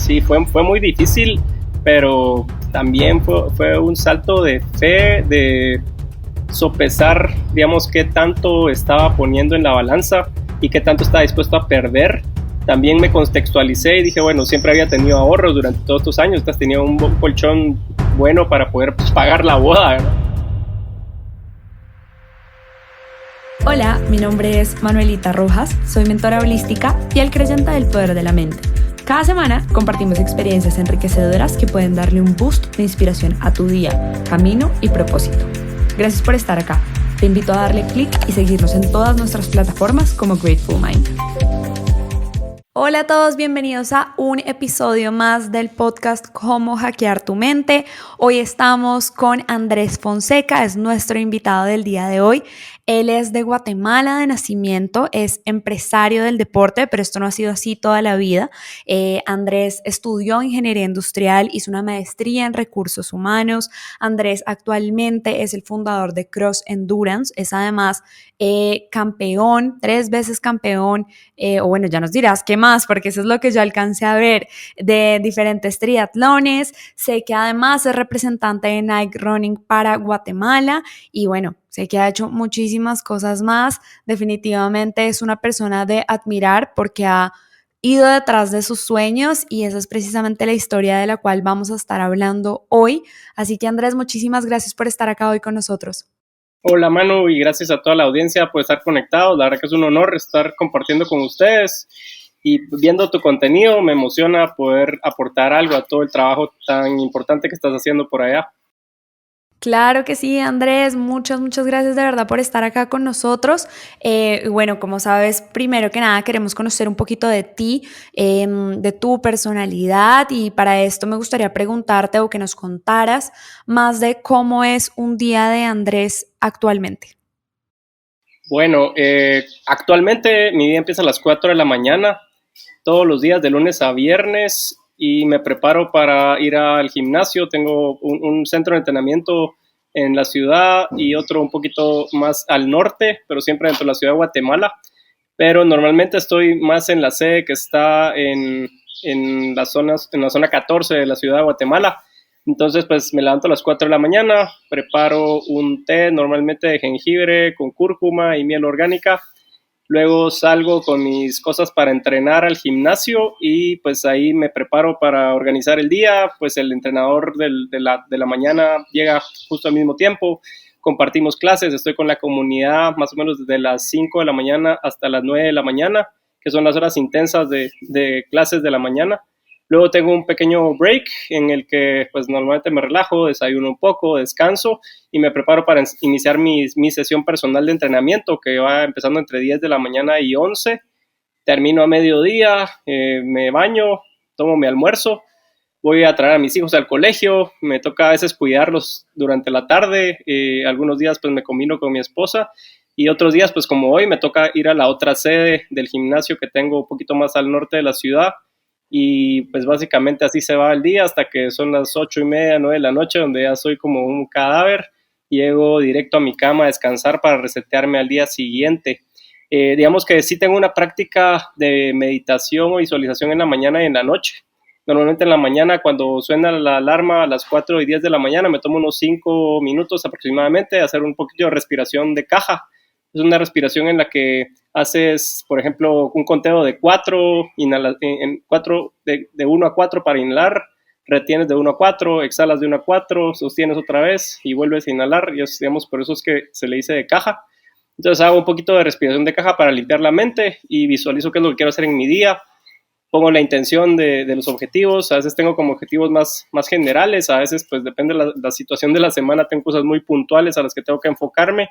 sí, fue muy difícil, pero también fue un salto de fe, de sopesar, digamos, qué tanto estaba poniendo en la balanza y qué tanto estaba dispuesto a perder. También me contextualicé y dije, bueno, siempre había tenido ahorros durante todos estos años, tenía un colchón bueno para poder pagar la boda, ¿verdad? Hola, mi nombre es Manuelita Rojas, soy mentora holística y el creyente del poder de la mente. Cada semana compartimos experiencias enriquecedoras que pueden darle un boost de inspiración a tu día, camino y propósito. Gracias por estar acá. Te invito a darle clic y seguirnos en todas nuestras plataformas como Grateful Mind. Hola a todos, bienvenidos a un episodio más del podcast Cómo hackear tu mente. Hoy estamos con Andrés Fonseca, es nuestro invitado del día de hoy. Él es de Guatemala de nacimiento, es empresario del deporte, pero esto no ha sido así toda la vida. Andrés estudió ingeniería industrial, hizo una maestría en recursos humanos. Andrés actualmente es el fundador de Cross Endurance, es además campeón, 3 veces campeón, o bueno, ya nos dirás qué más, porque eso es lo que yo alcancé a ver de diferentes triatlones. Sé que además es representante de Nike Running para Guatemala y bueno, sé que ha hecho muchísimas cosas más. Definitivamente es una persona de admirar porque ha ido detrás de sus sueños y esa es precisamente la historia de la cual vamos a estar hablando hoy. Así que Andrés, muchísimas gracias por estar acá hoy con nosotros. Hola Manu, y gracias a toda la audiencia por estar conectados. La verdad que es un honor estar compartiendo con ustedes y viendo tu contenido. Me emociona poder aportar algo a todo el trabajo tan importante que estás haciendo por allá. Claro que sí, Andrés, muchas gracias de verdad por estar acá con nosotros. Bueno, como sabes, primero que nada queremos conocer un poquito de ti, de tu personalidad y para esto me gustaría preguntarte o que nos contaras más de cómo es un día de Andrés actualmente. Bueno, actualmente mi día empieza a las 4 de la mañana, todos los días de lunes a viernes y me preparo para ir al gimnasio. Tengo un centro de entrenamiento en la ciudad y otro un poquito más al norte, pero siempre dentro de la ciudad de Guatemala. Pero normalmente estoy más en la sede que está en la zona 14 de la ciudad de Guatemala. Entonces, pues me levanto a las 4 de la mañana, preparo un té normalmente de jengibre con cúrcuma y miel orgánica. Luego salgo con mis cosas para entrenar al gimnasio y pues ahí me preparo para organizar el día. Pues el entrenador de la mañana llega justo al mismo tiempo. Compartimos clases, estoy con la comunidad más o menos desde las 5 de la mañana hasta las 9 de la mañana, que son las horas intensas de clases de la mañana. Luego tengo un pequeño break en el que pues normalmente me relajo, desayuno un poco, descanso y me preparo para iniciar mi sesión personal de entrenamiento que va empezando entre 10 de la mañana y 11. Termino a mediodía, me baño, tomo mi almuerzo, voy a traer a mis hijos al colegio, me toca a veces cuidarlos durante la tarde, algunos días pues me combino con mi esposa y otros días pues como hoy me toca ir a la otra sede del gimnasio que tengo un poquito más al norte de la ciudad. Y pues básicamente así se va el día hasta que son las 8:30, 9 de la noche, donde ya soy como un cadáver. Llego directo a mi cama a descansar para resetearme al día siguiente. Digamos que sí tengo una práctica de meditación o visualización en la mañana y en la noche. Normalmente en la mañana, cuando suena la alarma a las 4:10 de la mañana, me tomo unos 5 minutos aproximadamente a hacer un poquito de respiración de caja. Es una respiración en la que haces, por ejemplo, un conteo de 4, de 1 a 4 para inhalar, retienes de 1 a 4, exhalas de 1 a 4, sostienes otra vez y vuelves a inhalar. Y es, digamos, por eso es que se le dice de caja. Entonces hago un poquito de respiración de caja para limpiar la mente y visualizo qué es lo que quiero hacer en mi día. Pongo la intención de los objetivos. A veces tengo como objetivos más generales, a veces pues depende de la situación de la semana, tengo cosas muy puntuales a las que tengo que enfocarme.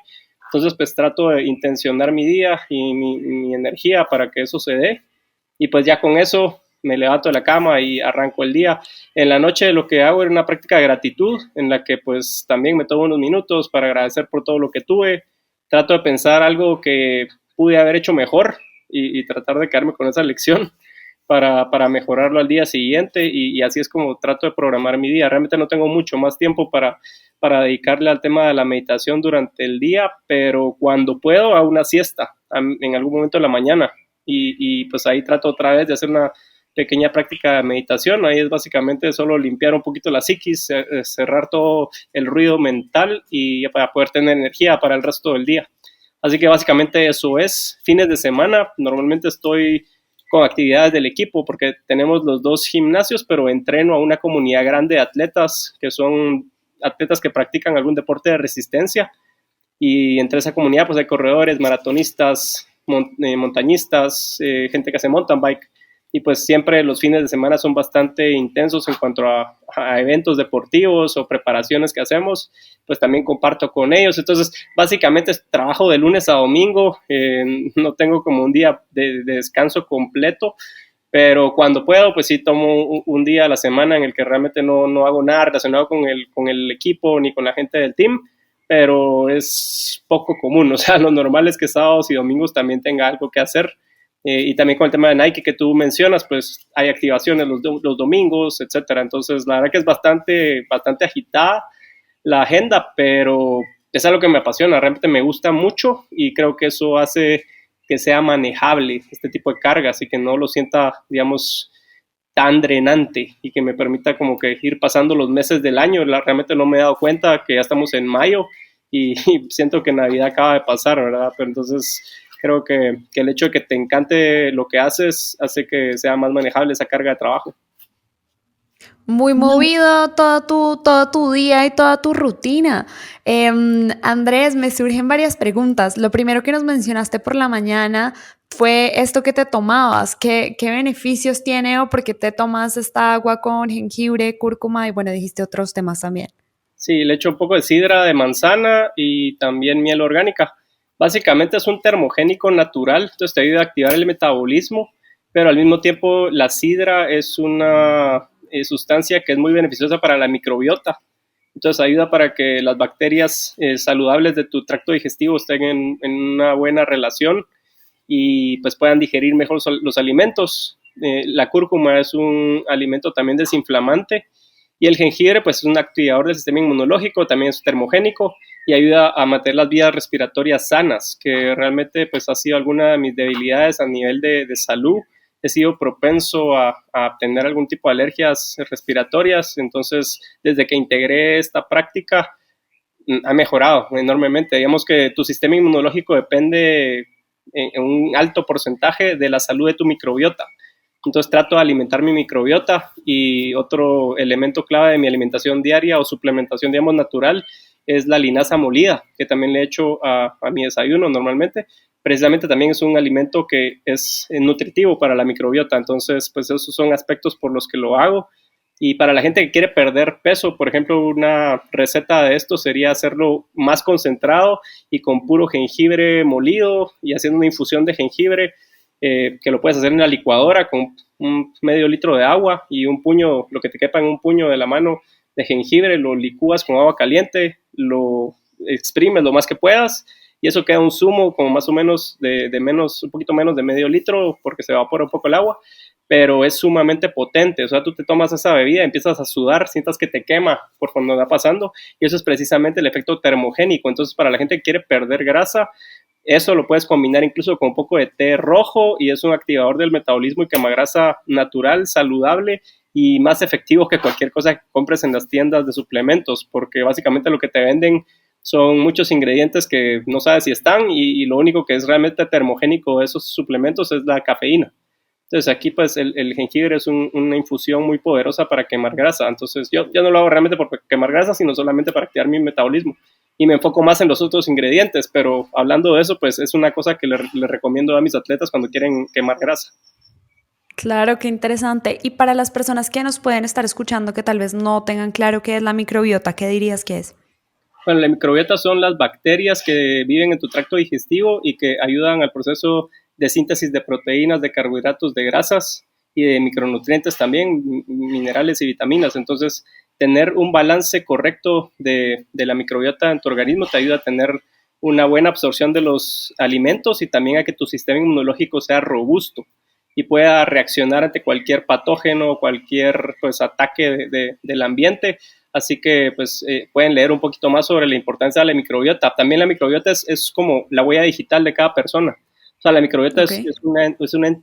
Entonces pues trato de intencionar mi día y mi energía para que eso se dé y pues ya con eso me levanto de la cama y arranco el día. En la noche lo que hago es una práctica de gratitud en la que pues también me tomo unos minutos para agradecer por todo lo que tuve. Trato de pensar algo que pude haber hecho mejor y tratar de quedarme con esa lección para mejorarlo al día siguiente y así es como trato de programar mi día. Realmente no tengo mucho más tiempo para dedicarle al tema de la meditación durante el día, pero cuando puedo hago una siesta en algún momento de la mañana y pues ahí trato otra vez de hacer una pequeña práctica de meditación. Ahí es básicamente solo limpiar un poquito la psiquis, cerrar todo el ruido mental y para poder tener energía para el resto del día. Así que básicamente eso es. Fines de semana, normalmente estoy con actividades del equipo porque tenemos los 2 gimnasios, pero entreno a una comunidad grande de atletas que son atletas que practican algún deporte de resistencia, y entre esa comunidad pues hay corredores, maratonistas, montañistas, gente que hace mountain bike, y pues siempre los fines de semana son bastante intensos en cuanto a eventos deportivos o preparaciones que hacemos, pues también comparto con ellos. Entonces básicamente trabajo de lunes a domingo, no tengo como un día de descanso completo, pero cuando puedo pues sí tomo un día a la semana en el que realmente no hago nada relacionado con el equipo ni con la gente del team, pero es poco común. O sea, lo normal es que sábados y domingos también tenga algo que hacer. Y también con el tema de Nike que tú mencionas, pues hay activaciones los domingos, etcétera. Entonces, la verdad que es bastante agitada la agenda, pero es algo que me apasiona, realmente me gusta mucho y creo que eso hace que sea manejable este tipo de cargas y que no lo sienta, digamos, tan drenante y que me permita como que ir pasando los meses del año. Realmente no me he dado cuenta que ya estamos en mayo y siento que Navidad acaba de pasar, ¿verdad? Pero entonces creo que el hecho de que te encante lo que haces hace que sea más manejable esa carga de trabajo. Muy movido todo tu día y toda tu rutina. Andrés, me surgen varias preguntas. Lo primero que nos mencionaste por la mañana fue esto que te tomabas. ¿Qué beneficios tiene o por qué te tomas esta agua con jengibre, cúrcuma y bueno, dijiste otros temas también? Sí, le echo un poco de sidra de manzana y también miel orgánica. Básicamente es un termogénico natural, entonces te ayuda a activar el metabolismo, pero al mismo tiempo la sidra es una sustancia que es muy beneficiosa para la microbiota. Entonces ayuda para que las bacterias saludables de tu tracto digestivo estén en una buena relación y pues puedan digerir mejor los alimentos. La cúrcuma es un alimento también desinflamante y el jengibre pues es un activador del sistema inmunológico, también es termogénico y ayuda a mantener las vías respiratorias sanas, que realmente pues ha sido alguna de mis debilidades a nivel de salud. He sido propenso a tener algún tipo de alergias respiratorias, entonces desde que integré esta práctica ha mejorado enormemente. Digamos que tu sistema inmunológico depende en un alto porcentaje de la salud de tu microbiota. Entonces trato de alimentar mi microbiota y otro elemento clave de mi alimentación diaria o suplementación, digamos, natural es la linaza molida, que también le echo a mi desayuno normalmente. Precisamente también es un alimento que es nutritivo para la microbiota. Entonces, pues esos son aspectos por los que lo hago. Y para la gente que quiere perder peso, por ejemplo, una receta de esto sería hacerlo más concentrado y con puro jengibre molido y haciendo una infusión de jengibre, que lo puedes hacer en la licuadora con un medio litro de agua y un puño, lo que te quepa en un puño de la mano de jengibre, lo licúas con agua caliente, lo exprimes lo más que puedas y eso queda un zumo como más o menos de menos, un poquito menos de medio litro porque se evapora un poco el agua, pero es sumamente potente. O sea, tú te tomas esa bebida, empiezas a sudar, sientas que te quema por cuando va pasando y eso es precisamente el efecto termogénico. Entonces, para la gente que quiere perder grasa, eso lo puedes combinar incluso con un poco de té rojo y es un activador del metabolismo y quemagrasa natural, saludable y más efectivo que cualquier cosa que compres en las tiendas de suplementos, porque básicamente lo que te venden son muchos ingredientes que no sabes si están y lo único que es realmente termogénico de esos suplementos es la cafeína. Entonces aquí pues el jengibre es una infusión muy poderosa para quemar grasa. Entonces yo no lo hago realmente por quemar grasa, sino solamente para activar mi metabolismo. Y me enfoco más en los otros ingredientes, pero hablando de eso, pues es una cosa que le recomiendo a mis atletas cuando quieren quemar grasa. Claro, qué interesante. Y para las personas que nos pueden estar escuchando que tal vez no tengan claro qué es la microbiota, ¿qué dirías que es? Bueno, la microbiota son las bacterias que viven en tu tracto digestivo y que ayudan al proceso de síntesis de proteínas, de carbohidratos, de grasas y de micronutrientes también, minerales y vitaminas. Entonces, tener un balance correcto de la microbiota en tu organismo te ayuda a tener una buena absorción de los alimentos y también a que tu sistema inmunológico sea robusto y pueda reaccionar ante cualquier patógeno o cualquier pues, ataque del ambiente. Así que pues pueden leer un poquito más sobre la importancia de la microbiota. También la microbiota es como la huella digital de cada persona. O sea, la microbiota Ok.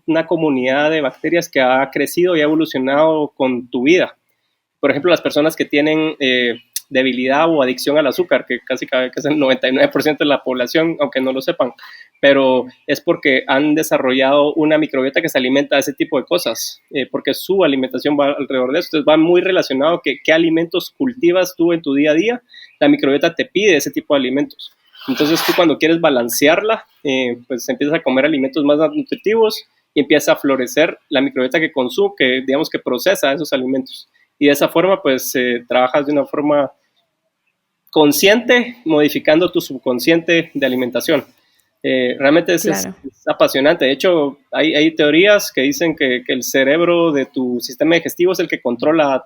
una comunidad de bacterias que ha crecido y ha evolucionado con tu vida. Por ejemplo, las personas que tienen debilidad o adicción al azúcar, que casi que es el 99% de la población, aunque no lo sepan, pero es porque han desarrollado una microbiota que se alimenta de ese tipo de cosas, porque su alimentación va alrededor de eso. Entonces va muy relacionado que qué alimentos cultivas tú en tu día a día, la microbiota te pide ese tipo de alimentos. Entonces tú cuando quieres balancearla, pues empiezas a comer alimentos más nutritivos y empieza a florecer la microbiota que consume, que digamos que procesa esos alimentos. Y de esa forma, pues, trabajas de una forma consciente, modificando tu subconsciente de alimentación. Realmente Claro. es apasionante. De hecho, hay teorías que dicen que el cerebro de tu sistema digestivo es el que controla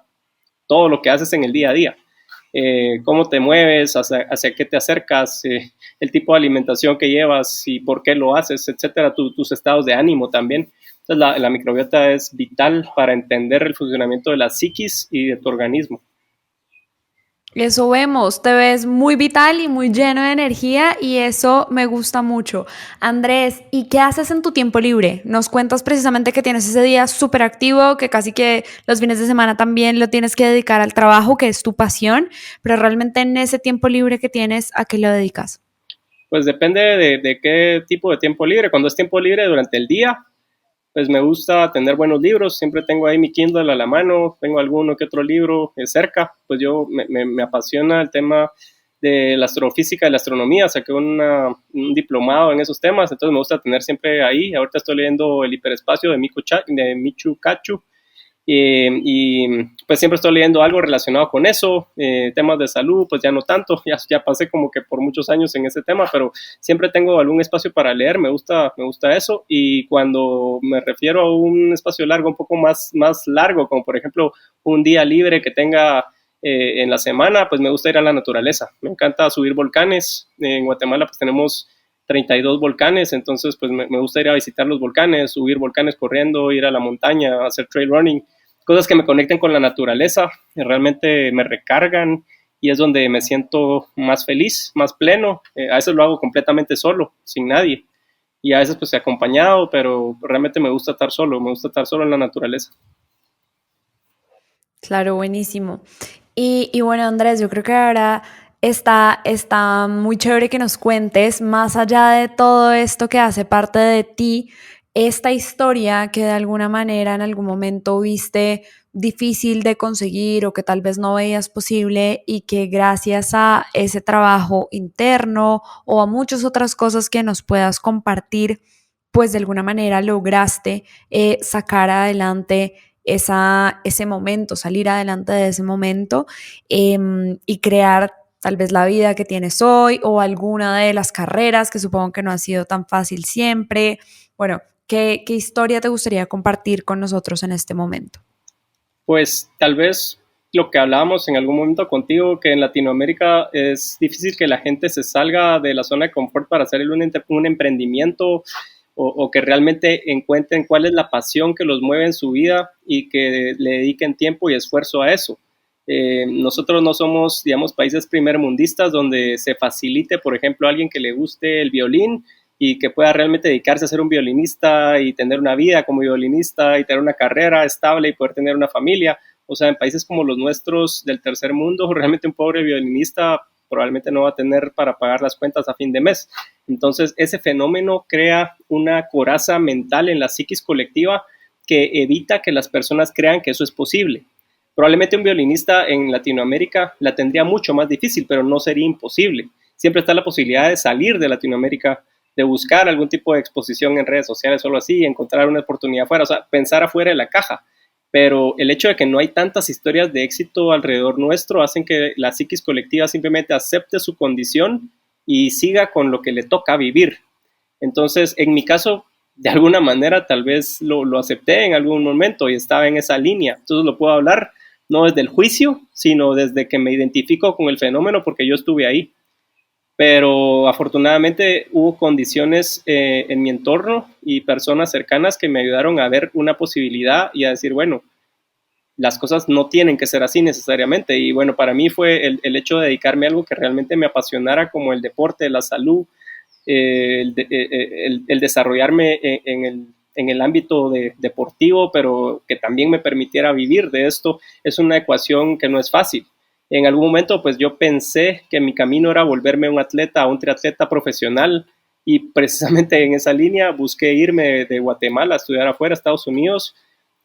todo lo que haces en el día a día. Cómo te mueves, hacia qué te acercas, el tipo de alimentación que llevas y por qué lo haces, etcétera, tus estados de ánimo también. Entonces, la microbiota es vital para entender el funcionamiento de la psiquis y de tu organismo. Eso vemos, te ves muy vital y muy lleno de energía y eso me gusta mucho. Andrés, ¿y qué haces en tu tiempo libre? Nos cuentas precisamente que tienes ese día súper activo, que casi que los fines de semana también lo tienes que dedicar al trabajo, que es tu pasión, pero realmente en ese tiempo libre que tienes, ¿a qué lo dedicas? Pues depende de qué tipo de tiempo libre. Cuando es tiempo libre durante el día, pues me gusta tener buenos libros. Siempre tengo ahí mi Kindle a la mano, tengo alguno que otro libro cerca. Pues me apasiona el tema de la astrofísica y la astronomía. Saqué un diplomado en esos temas, entonces me gusta tener siempre ahí. Ahorita estoy leyendo El hiperespacio de Michio Kaku. Pues siempre estoy leyendo algo relacionado con eso, temas de salud, pues ya no tanto, ya pasé como que por muchos años en ese tema, pero siempre tengo algún espacio para leer, me gusta eso, y cuando me refiero a un espacio largo, un poco más largo, como por ejemplo un día libre que tenga en la semana, pues me gusta ir a la naturaleza, me encanta subir volcanes. En Guatemala pues tenemos 32 volcanes, entonces pues me gusta ir a visitar los volcanes, subir volcanes corriendo, ir a la montaña, hacer trail running, cosas que me conecten con la naturaleza, que realmente me recargan y es donde me siento más feliz, más pleno. A veces lo hago completamente solo, sin nadie. Y a veces pues acompañado, pero realmente me gusta estar solo, me gusta estar solo en la naturaleza. Claro, buenísimo. Y bueno, Andrés, yo creo que ahora está muy chévere que nos cuentes, más allá de todo esto que hace parte de ti, esta historia que de alguna manera en algún momento viste difícil de conseguir o que tal vez no veías posible y que gracias a ese trabajo interno o a muchas otras cosas que nos puedas compartir, pues de alguna manera lograste sacar adelante ese momento, salir adelante de ese momento y crear tal vez la vida que tienes hoy o alguna de las carreras que supongo que no ha sido tan fácil siempre. Bueno, ¿qué historia te gustaría compartir con nosotros en este momento? Pues tal vez lo que hablábamos en algún momento contigo, que en Latinoamérica es difícil que la gente se salga de la zona de confort para hacer un emprendimiento o que realmente encuentren cuál es la pasión que los mueve en su vida y que le dediquen tiempo y esfuerzo a eso. Nosotros no somos, digamos, países primermundistas donde se facilite, por ejemplo, a alguien que le guste el violín y que pueda realmente dedicarse a ser un violinista y tener una vida como violinista y tener una carrera estable y poder tener una familia. O sea, en países como los nuestros del tercer mundo, realmente un pobre violinista probablemente no va a tener para pagar las cuentas a fin de mes. Entonces, ese fenómeno crea una coraza mental en la psiquis colectiva que evita que las personas crean que eso es posible. Probablemente un violinista en Latinoamérica la tendría mucho más difícil, pero no sería imposible. Siempre está la posibilidad de salir de Latinoamérica, de buscar algún tipo de exposición en redes sociales, solo así, encontrar una oportunidad afuera, o sea, pensar afuera de la caja. Pero el hecho de que no hay tantas historias de éxito alrededor nuestro hacen que la psiquis colectiva simplemente acepte su condición y siga con lo que le toca vivir. Entonces, en mi caso, de alguna manera, tal vez lo acepté en algún momento y estaba en esa línea. Entonces lo puedo hablar no desde el juicio, sino desde que me identifico con el fenómeno porque yo estuve ahí. Pero afortunadamente hubo condiciones en mi entorno y personas cercanas que me ayudaron a ver una posibilidad y a decir, bueno, las cosas no tienen que ser así necesariamente. Y bueno, para mí fue el hecho de dedicarme a algo que realmente me apasionara, como el deporte, la salud, el desarrollarme en el ámbito deportivo, pero que también me permitiera vivir de esto, es una ecuación que no es fácil. En algún momento, pues yo pensé que mi camino era volverme un atleta, un triatleta profesional, y precisamente en esa línea busqué irme de Guatemala a estudiar afuera, a Estados Unidos.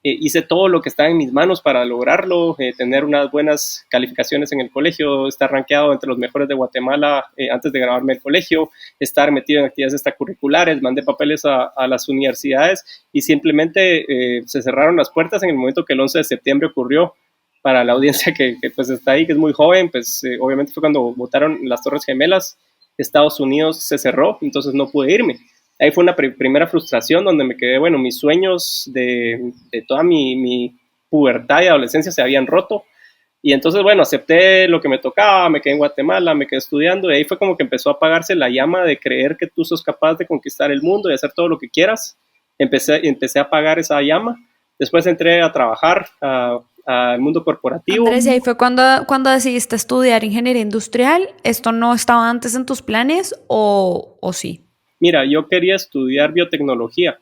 Hice todo lo que estaba en mis manos para lograrlo, tener unas buenas calificaciones en el colegio, estar rankeado entre los mejores de Guatemala antes de graduarme del colegio, estar metido en actividades extracurriculares, mandé papeles a las universidades y simplemente se cerraron las puertas en el momento que el 11 de septiembre ocurrió. Para la audiencia que pues está ahí, que es muy joven, pues obviamente fue cuando votaron las Torres Gemelas, Estados Unidos se cerró, entonces no pude irme. Ahí fue una primera frustración donde me quedé, bueno, mis sueños de toda mi pubertad y adolescencia se habían roto. Y entonces, bueno, acepté lo que me tocaba, me quedé en Guatemala, me quedé estudiando y ahí fue como que empezó a apagarse la llama de creer que tú sos capaz de conquistar el mundo y hacer todo lo que quieras. Empecé a apagar esa llama. Después entré a trabajar al mundo corporativo. Andrés, ¿y ahí fue cuando decidiste estudiar ingeniería industrial? ¿Esto no estaba antes en tus planes o sí? Mira, yo quería estudiar biotecnología.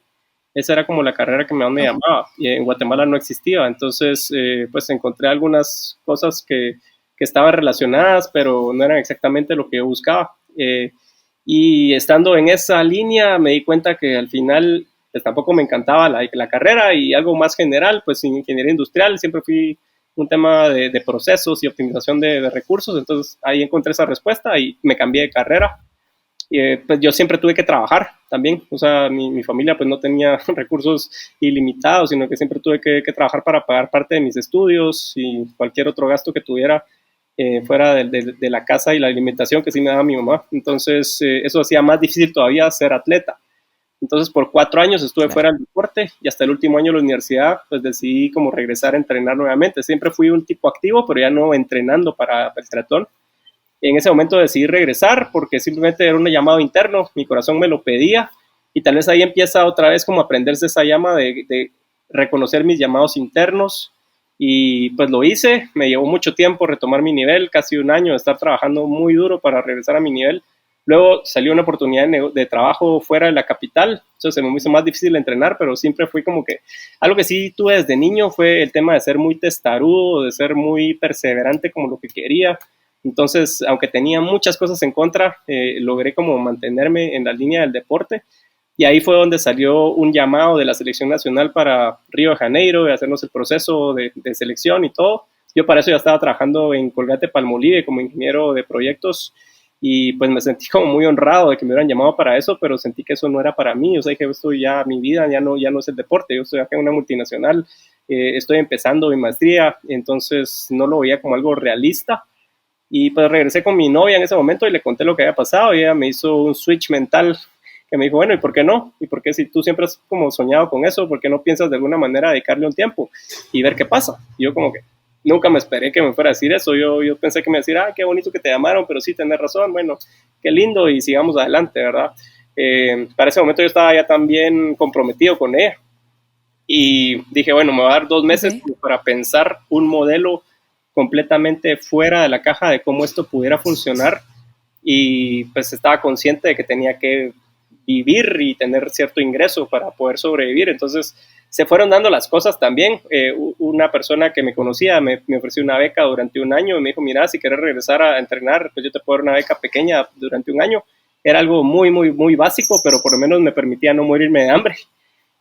Esa era como la carrera que me llamaba. Y en Guatemala no existía. Entonces, pues encontré algunas cosas que estaban relacionadas, pero no eran exactamente lo que yo buscaba. Y estando en esa línea, me di cuenta que al final pues, tampoco me encantaba la carrera y algo más general, pues en ingeniería industrial siempre fui un tema de procesos y optimización de recursos. Entonces, ahí encontré esa respuesta y me cambié de carrera. Pues yo siempre tuve que trabajar también, o sea, mi familia pues no tenía recursos ilimitados, sino que siempre tuve que trabajar para pagar parte de mis estudios y cualquier otro gasto que tuviera fuera de la casa y la alimentación que sí me daba mi mamá. Entonces eso hacía más difícil todavía ser atleta. Entonces por 4 años estuve fuera del deporte y hasta el último año de la universidad pues decidí como regresar a entrenar nuevamente. Siempre fui un tipo activo, pero ya no entrenando para el triatlón. En ese momento decidí regresar porque simplemente era un llamado interno, mi corazón me lo pedía y tal vez ahí empieza otra vez como a prenderse esa llama de reconocer mis llamados internos y pues lo hice, me llevó mucho tiempo retomar mi nivel, casi un año de estar trabajando muy duro para regresar a mi nivel. Luego salió una oportunidad de trabajo fuera de la capital, entonces se me hizo más difícil entrenar, pero siempre fui como que, algo que sí tuve desde niño fue el tema de ser muy testarudo, de ser muy perseverante como lo que quería. Entonces, aunque tenía muchas cosas en contra, logré como mantenerme en la línea del deporte y ahí fue donde salió un llamado de la selección nacional para Río de Janeiro, de hacernos el proceso de selección y todo. Yo para eso ya estaba trabajando en Colgate-Palmolive como ingeniero de proyectos y pues me sentí como muy honrado de que me hubieran llamado para eso, pero sentí que eso no era para mí. O sea, que esto ya, mi vida ya no es el deporte, yo estoy acá en una multinacional, estoy empezando mi maestría, entonces no lo veía como algo realista. Y pues regresé con mi novia en ese momento y le conté lo que había pasado y ella me hizo un switch mental que me dijo, bueno, ¿y por qué no? ¿Y por qué si tú siempre has como soñado con eso, por qué no piensas de alguna manera dedicarle un tiempo y ver qué pasa? Y yo como que nunca me esperé que me fuera a decir eso, yo pensé que me iba a decir, qué bonito que te llamaron, pero sí, tenés razón, bueno, qué lindo y sigamos adelante, ¿verdad? Para ese momento yo estaba ya también comprometido con ella y dije, bueno, me va a dar 2 meses para pensar un modelo completamente fuera de la caja de cómo esto pudiera funcionar y pues estaba consciente de que tenía que vivir y tener cierto ingreso para poder sobrevivir. Entonces se fueron dando las cosas también. Una persona que me conocía me ofreció una beca durante un año y me dijo, mira, si quieres regresar a entrenar, pues yo te puedo dar una beca pequeña durante un año. Era algo muy, muy, muy básico, pero por lo menos me permitía no morirme de hambre.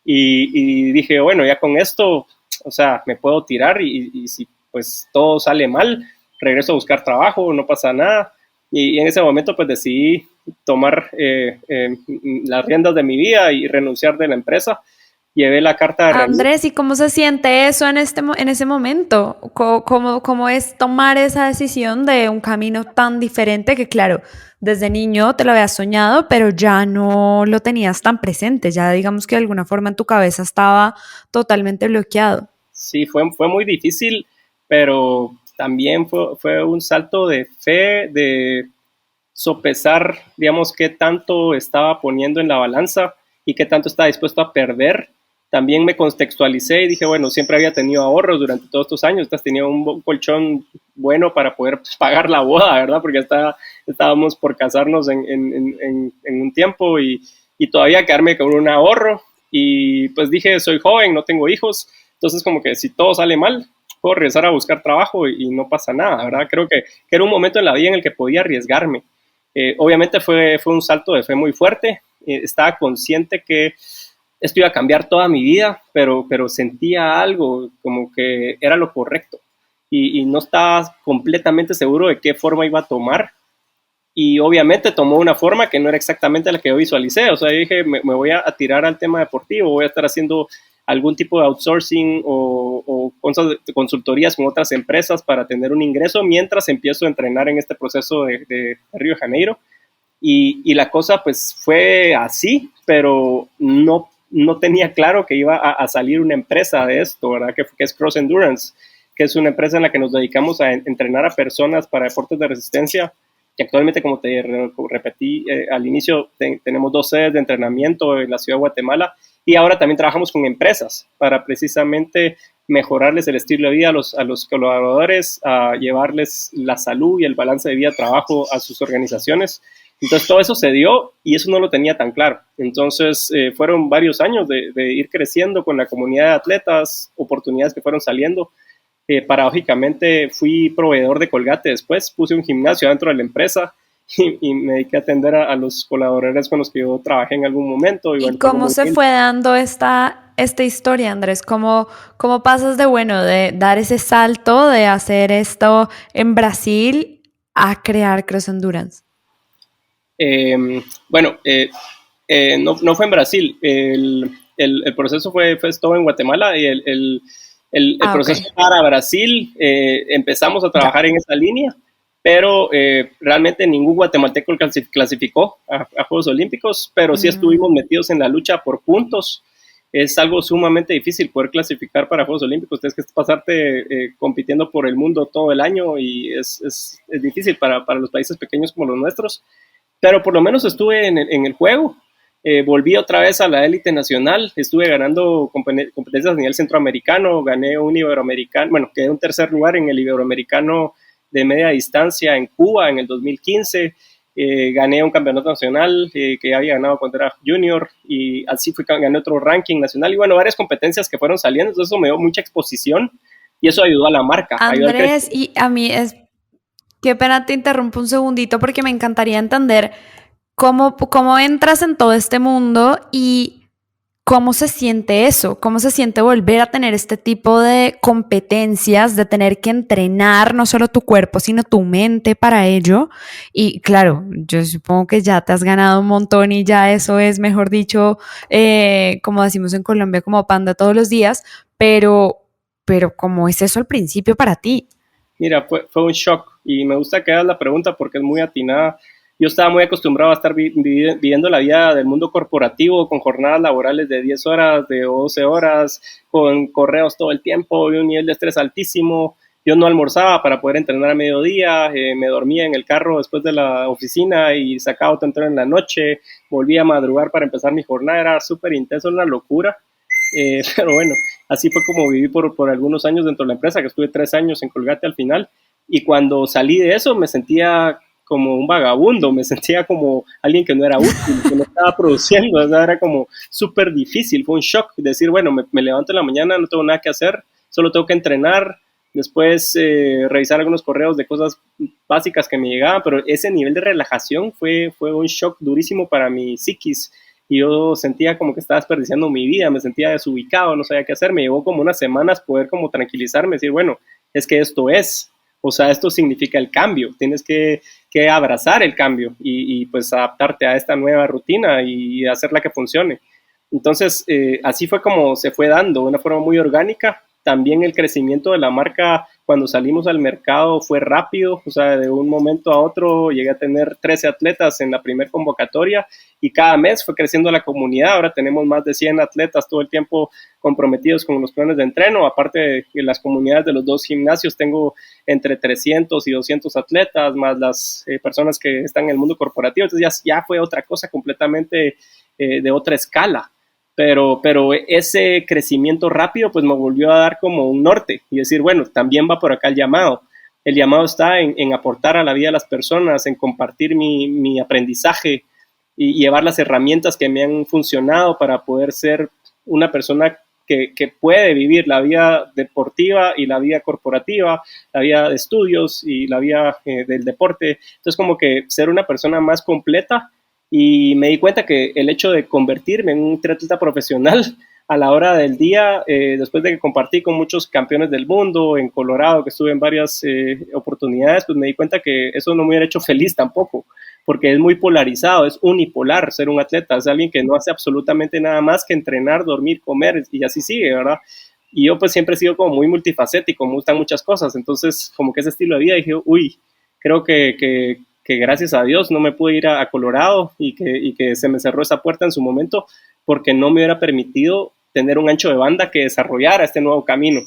Y dije, bueno, ya con esto, o sea, me puedo tirar y si pues todo sale mal, regreso a buscar trabajo, no pasa nada. Y en ese momento pues decidí tomar las riendas de mi vida y renunciar de la empresa. Llevé la carta de renuncia. Andrés, ¿y cómo se siente eso en ese momento? ¿Cómo es tomar esa decisión de un camino tan diferente que, claro, desde niño te lo habías soñado, pero ya no lo tenías tan presente? Ya digamos que de alguna forma en tu cabeza estaba totalmente bloqueado. Sí, fue muy difícil, pero también fue un salto de fe, de sopesar, digamos, qué tanto estaba poniendo en la balanza y qué tanto estaba dispuesto a perder. También me contextualicé y dije, bueno, siempre había tenido ahorros durante todos estos años, has tenido un colchón bueno para poder pagar la boda, ¿verdad? Porque estaba estábamos por casarnos en un tiempo y todavía quedarme con un ahorro. Y pues dije, soy joven, no tengo hijos, entonces como que si todo sale mal, puedo regresar a buscar trabajo y no pasa nada, ¿verdad? Creo que era un momento en la vida en el que podía arriesgarme. Obviamente fue un salto de fe muy fuerte. Estaba consciente que esto iba a cambiar toda mi vida, pero sentía algo como que era lo correcto y no estaba completamente seguro de qué forma iba a tomar. Y obviamente tomó una forma que no era exactamente la que yo visualicé. O sea, dije, me voy a tirar al tema deportivo, voy a estar haciendo algún tipo de outsourcing o consultorías con otras empresas para tener un ingreso mientras empiezo a entrenar en este proceso de Río de Janeiro. Y la cosa pues fue así, pero no tenía claro que iba a salir una empresa de esto, ¿verdad? Que es Cross Endurance, que es una empresa en la que nos dedicamos a entrenar a personas para deportes de resistencia, que actualmente, como te repetí al inicio, tenemos 2 sedes de entrenamiento en la ciudad de Guatemala y ahora también trabajamos con empresas para precisamente mejorarles el estilo de vida a los colaboradores, a llevarles la salud y el balance de vida-trabajo a sus organizaciones. Entonces todo eso se dio y eso no lo tenía tan claro. Entonces fueron varios años de ir creciendo con la comunidad de atletas, oportunidades que fueron saliendo. Paradójicamente fui proveedor de Colgate después, puse un gimnasio dentro de la empresa y me dediqué a atender a los colaboradores con los que yo trabajé en algún momento. ¿Y cómo se fue dando esta historia, Andrés? ¿Cómo pasas de dar ese salto, de hacer esto en Brasil a crear Cross Endurance? No fue en Brasil. El proceso fue todo en Guatemala y el proceso para Brasil, empezamos a trabajar en esa línea, pero realmente ningún guatemalteco clasificó a Juegos Olímpicos, pero sí estuvimos metidos en la lucha por puntos. Es algo sumamente difícil poder clasificar para Juegos Olímpicos. Tienes que pasarte compitiendo por el mundo todo el año y es difícil para los países pequeños como los nuestros, pero por lo menos estuve en el juego. Volví otra vez a la élite nacional, estuve ganando competencias a nivel centroamericano, gané un iberoamericano, bueno, quedé en tercer lugar en el iberoamericano de media distancia en Cuba en el 2015, gané un campeonato nacional que había ganado cuando era junior y así gané otro ranking nacional y bueno, varias competencias que fueron saliendo, entonces eso me dio mucha exposición y eso ayudó a la marca. Andrés, y a mí qué pena te interrumpo un segundito porque me encantaría entender ¿Cómo entras en todo este mundo y cómo se siente eso? ¿Cómo se siente volver a tener este tipo de competencias, de tener que entrenar no solo tu cuerpo, sino tu mente para ello? Y claro, yo supongo que ya te has ganado un montón y ya eso es, mejor dicho, como decimos en Colombia, como pan de todos los días, pero ¿cómo es eso al principio para ti? Mira, fue un shock y me gusta que hagas la pregunta porque es muy atinada. Yo estaba muy acostumbrado a estar viviendo la vida del mundo corporativo con jornadas laborales de 10 horas, de 12 horas, con correos todo el tiempo y un nivel de estrés altísimo. Yo no almorzaba para poder entrenar a mediodía, me dormía en el carro después de la oficina y sacaba otro entreno en la noche, volvía a madrugar para empezar mi jornada, era súper intenso, una locura. Pero bueno, así fue como viví por algunos años dentro de la empresa, que estuve 3 años en Colgate al final, y cuando salí de eso me sentía como un vagabundo, me sentía como alguien que no era útil, que no estaba produciendo, o sea, era como súper difícil, fue un shock decir, bueno, me levanto en la mañana, no tengo nada que hacer, solo tengo que entrenar, después revisar algunos correos de cosas básicas que me llegaban, pero ese nivel de relajación fue un shock durísimo para mi psiquis, y yo sentía como que estaba desperdiciando mi vida, me sentía desubicado, no sabía qué hacer, me llevó como unas semanas poder como tranquilizarme, decir, bueno, es que esto es, o sea, esto significa el cambio, tienes que abrazar el cambio y pues adaptarte a esta nueva rutina y hacerla que funcione. Entonces, así fue como se fue dando, de una forma muy orgánica. También el crecimiento de la marca cuando salimos al mercado fue rápido, o sea, de un momento a otro llegué a tener 13 atletas en la primera convocatoria y cada mes fue creciendo la comunidad. Ahora tenemos más de 100 atletas todo el tiempo comprometidos con los planes de entreno. Aparte de las comunidades de los 2 gimnasios, tengo entre 300 y 200 atletas, más las personas que están en el mundo corporativo. Entonces ya fue otra cosa completamente de otra escala. Pero ese crecimiento rápido pues me volvió a dar como un norte y decir, bueno, también va por acá el llamado. el llamado está en aportar a la vida de las personas, en compartir mi aprendizaje y llevar las herramientas que me han funcionado para poder ser una persona que puede vivir la vida deportiva y la vida corporativa, la vida de estudios y la vida del deporte. Entonces, como que ser una persona más completa, y me di cuenta que el hecho de convertirme en un triatleta profesional a la hora del día, después de que compartí con muchos campeones del mundo en Colorado, que estuve en varias oportunidades, pues me di cuenta que eso no me hubiera hecho feliz tampoco, porque es muy polarizado, es unipolar ser un atleta, es alguien que no hace absolutamente nada más que entrenar, dormir, comer y así sigue, ¿verdad? Y yo pues siempre he sido como muy multifacético, me gustan muchas cosas, entonces como que ese estilo de vida dije, uy, creo que gracias a Dios no me pude ir a Colorado y que se me cerró esa puerta en su momento porque no me hubiera permitido tener un ancho de banda que desarrollara este nuevo camino,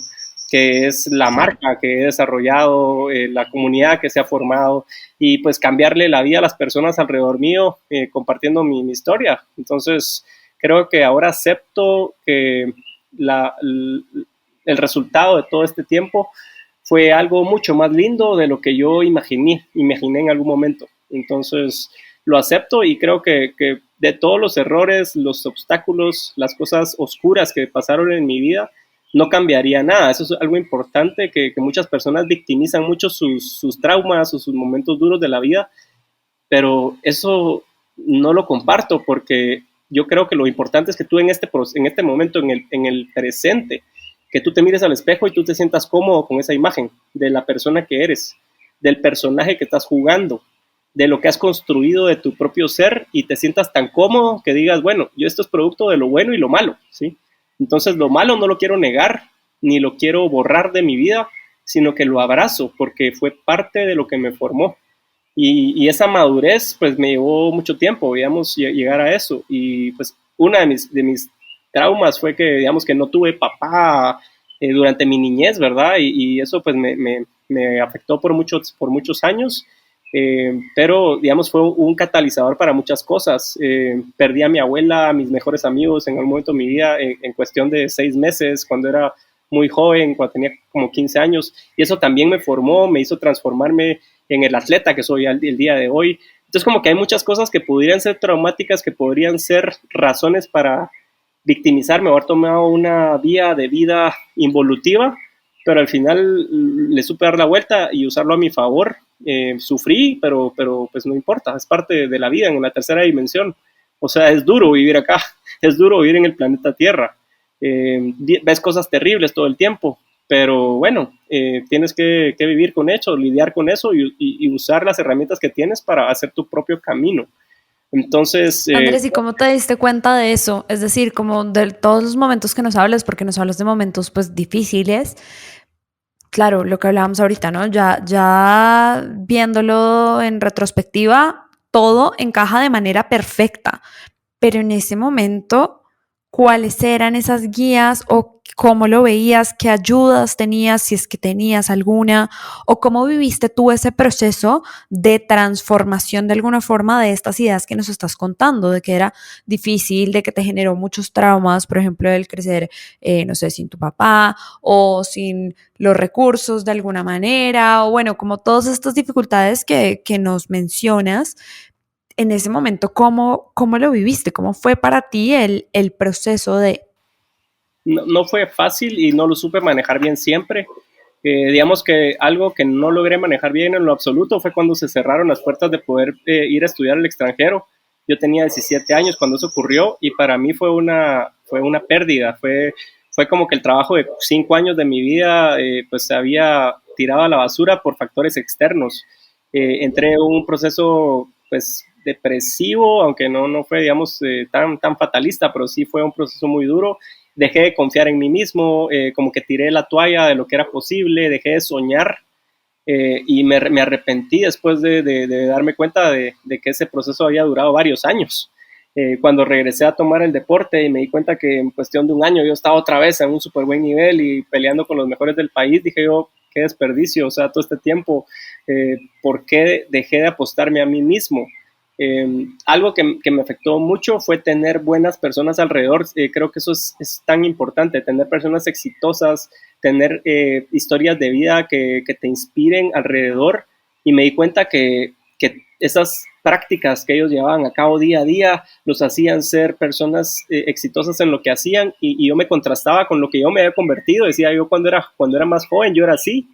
que es la marca que he desarrollado, la comunidad que se ha formado y pues cambiarle la vida a las personas alrededor mío compartiendo mi historia. Entonces creo que ahora acepto que el resultado de todo este tiempo fue algo mucho más lindo de lo que yo imaginé en algún momento. Entonces lo acepto y creo que de todos los errores, los obstáculos, las cosas oscuras que pasaron en mi vida, no cambiaría nada. Eso es algo importante, que muchas personas victimizan mucho sus traumas o sus momentos duros de la vida, pero eso no lo comparto porque yo creo que lo importante es que tú en este momento, en el presente, que tú te mires al espejo y tú te sientas cómodo con esa imagen de la persona que eres, del personaje que estás jugando, de lo que has construido de tu propio ser y te sientas tan cómodo que digas, bueno, yo esto es producto de lo bueno y lo malo, ¿sí? Entonces lo malo no lo quiero negar ni lo quiero borrar de mi vida, sino que lo abrazo porque fue parte de lo que me formó. Y esa madurez pues me llevó mucho tiempo, digamos, llegar a eso. Y pues una de mis traumas fue que, digamos, que no tuve papá durante mi niñez, ¿verdad? Y eso pues me afectó por muchos años, pero, digamos, fue un catalizador para muchas cosas. Perdí a mi abuela, a mis mejores amigos en algún momento de mi vida, en cuestión de 6 meses, cuando era muy joven, cuando tenía como 15 años, y eso también me formó, me hizo transformarme en el atleta que soy el día de hoy. Entonces, como que hay muchas cosas que podrían ser traumáticas, que podrían ser razones para victimizarme o haber tomado una vía de vida involutiva, pero al final le supe dar la vuelta y usarlo a mi favor. Sufrí, pero pues no importa, es parte de la vida en una tercera dimensión. O sea, es duro vivir acá, es duro vivir en el planeta Tierra. Ves cosas terribles todo el tiempo, pero bueno, tienes que vivir con eso, lidiar con eso y usar las herramientas que tienes para hacer tu propio camino. Entonces, Andrés, ¿y cómo te diste cuenta de eso? Es decir, como de todos los momentos que nos hablas, porque nos hablas de momentos pues difíciles, claro, lo que hablábamos ahorita, ¿no? Ya viéndolo en retrospectiva, todo encaja de manera perfecta, pero en ese momento, ¿cuáles eran esas guías o cómo lo veías? ¿Qué ayudas tenías, si es que tenías alguna? ¿O cómo viviste tú ese proceso de transformación de alguna forma de estas ideas que nos estás contando, de que era difícil, de que te generó muchos traumas, por ejemplo, el crecer, no sé, sin tu papá o sin los recursos de alguna manera, o bueno, como todas estas dificultades que nos mencionas? En ese momento, ¿cómo lo viviste? ¿Cómo fue para ti el proceso de...? no fue fácil y no lo supe manejar bien siempre. Digamos que algo que no logré manejar bien en lo absoluto fue cuando se cerraron las puertas de poder ir a estudiar al extranjero. Yo tenía 17 años cuando eso ocurrió y para mí fue una pérdida. Fue como que el trabajo de 5 años de mi vida pues se había tirado a la basura por factores externos. Entré en un proceso pues depresivo, aunque no fue, digamos, tan fatalista, pero sí fue un proceso muy duro. Dejé de confiar en mí mismo, como que tiré la toalla de lo que era posible, dejé de soñar y me arrepentí después de darme cuenta de que ese proceso había durado varios años. Cuando regresé a tomar el deporte y me di cuenta que en cuestión de un año yo estaba otra vez en un súper buen nivel y peleando con los mejores del país, dije yo, qué desperdicio, o sea, todo este tiempo, ¿por qué dejé de apostarme a mí mismo? Algo que me afectó mucho fue tener buenas personas alrededor. Creo que eso es tan importante, tener personas exitosas, tener historias de vida que te inspiren alrededor. Y me di cuenta que esas prácticas que ellos llevaban a cabo día a día los hacían ser personas exitosas en lo que hacían, y yo me contrastaba con lo que yo me había convertido. Decía yo, cuando era más joven yo era así,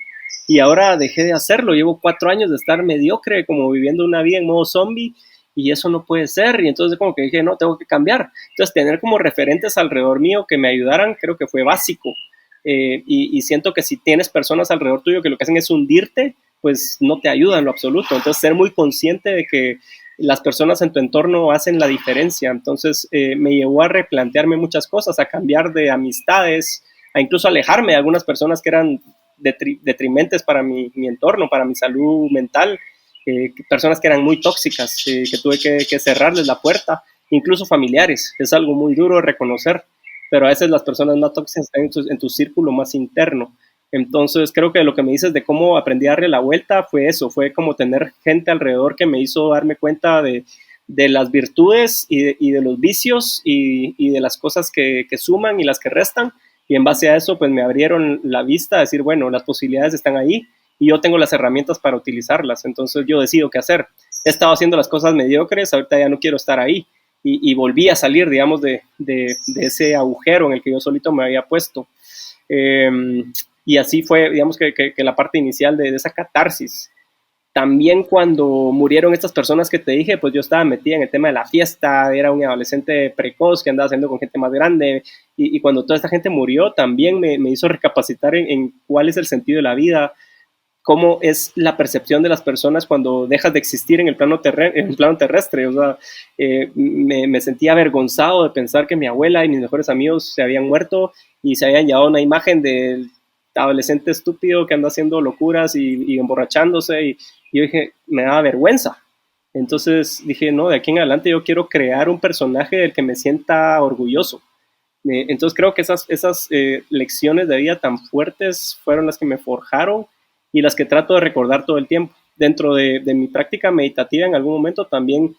y ahora dejé de hacerlo. Llevo 4 años de estar mediocre, como viviendo una vida en modo zombie, y eso no puede ser. Y entonces como que dije, no, tengo que cambiar. Entonces tener como referentes alrededor mío que me ayudaran creo que fue básico. Y siento que si tienes personas alrededor tuyo que lo que hacen es hundirte, pues no te ayuda en lo absoluto. Entonces ser muy consciente de que las personas en tu entorno hacen la diferencia. Entonces me llevó a replantearme muchas cosas, a cambiar de amistades, a incluso alejarme de algunas personas que eran detrimentes para mi entorno, para mi salud mental, personas que eran muy tóxicas, que tuve que cerrarles la puerta, incluso familiares. Es algo muy duro de reconocer, pero a veces las personas más tóxicas están en tu círculo más interno. Entonces creo que lo que me dices de cómo aprendí a darle la vuelta fue eso, fue como tener gente alrededor que me hizo darme cuenta de las virtudes y de los vicios y de las cosas que suman y las que restan, y en base a eso pues me abrieron la vista a decir, bueno, las posibilidades están ahí y yo tengo las herramientas para utilizarlas. Entonces yo decido qué hacer. He estado haciendo las cosas mediocres, ahorita ya no quiero estar ahí, y volví a salir, digamos, de ese agujero en el que yo solito me había puesto. Y así fue, digamos, que la parte inicial de esa catarsis. También cuando murieron estas personas que te dije, pues yo estaba metida en el tema de la fiesta, era un adolescente precoz que andaba haciendo con gente más grande, y cuando toda esta gente murió también me hizo recapacitar en cuál es el sentido de la vida, cómo es la percepción de las personas cuando dejas de existir en el plano terrestre. O sea, me sentía avergonzado de pensar que mi abuela y mis mejores amigos se habían muerto y se habían llevado una imagen del adolescente estúpido que anda haciendo locuras y emborrachándose, y yo dije, me daba vergüenza. Entonces dije, no, de aquí en adelante yo quiero crear un personaje del que me sienta orgulloso. Entonces creo que esas lecciones de vida tan fuertes fueron las que me forjaron y las que trato de recordar todo el tiempo. Dentro de mi práctica meditativa, en algún momento también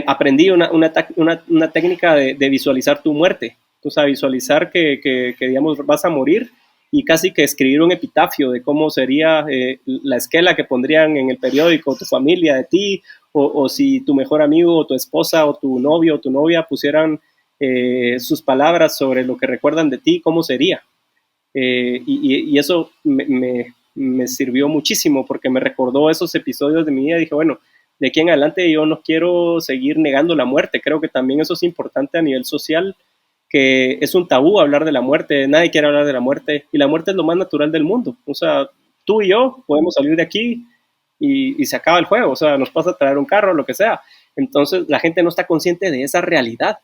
aprendí una técnica de visualizar tu muerte. O sea, visualizar que digamos, vas a morir, y casi que escribir un epitafio de cómo sería la esquela que pondrían en el periódico tu familia de ti, o si tu mejor amigo o tu esposa o tu novio o tu novia pusieran sus palabras sobre lo que recuerdan de ti, cómo sería. Y eso me sirvió muchísimo, porque me recordó esos episodios de mi vida. Dije, bueno, de aquí en adelante yo no quiero seguir negando la muerte. Creo que también eso es importante a nivel social, que es un tabú hablar de la muerte, nadie quiere hablar de la muerte, y la muerte es lo más natural del mundo. O sea, tú y yo podemos salir de aquí y se acaba el juego. O sea, nos pasa a traer un carro, lo que sea. Entonces la gente no está consciente de esa realidad,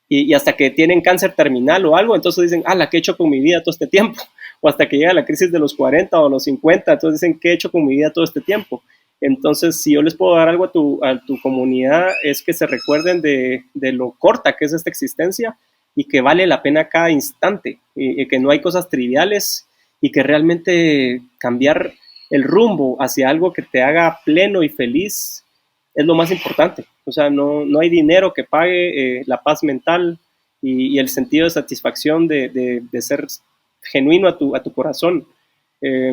y hasta que tienen cáncer terminal o algo, entonces dicen, ¿la qué he hecho con mi vida todo este tiempo? O hasta que llega la crisis de los 40 o los 50, entonces dicen, ¿qué he hecho con mi vida todo este tiempo? Entonces, si yo les puedo dar algo a tu comunidad, es que se recuerden de lo corta que es esta existencia, y que vale la pena cada instante, y que no hay cosas triviales, y que realmente cambiar el rumbo hacia algo que te haga pleno y feliz es lo más importante. O sea, no hay dinero que pague la paz mental y el sentido de satisfacción de ser genuino a tu corazón.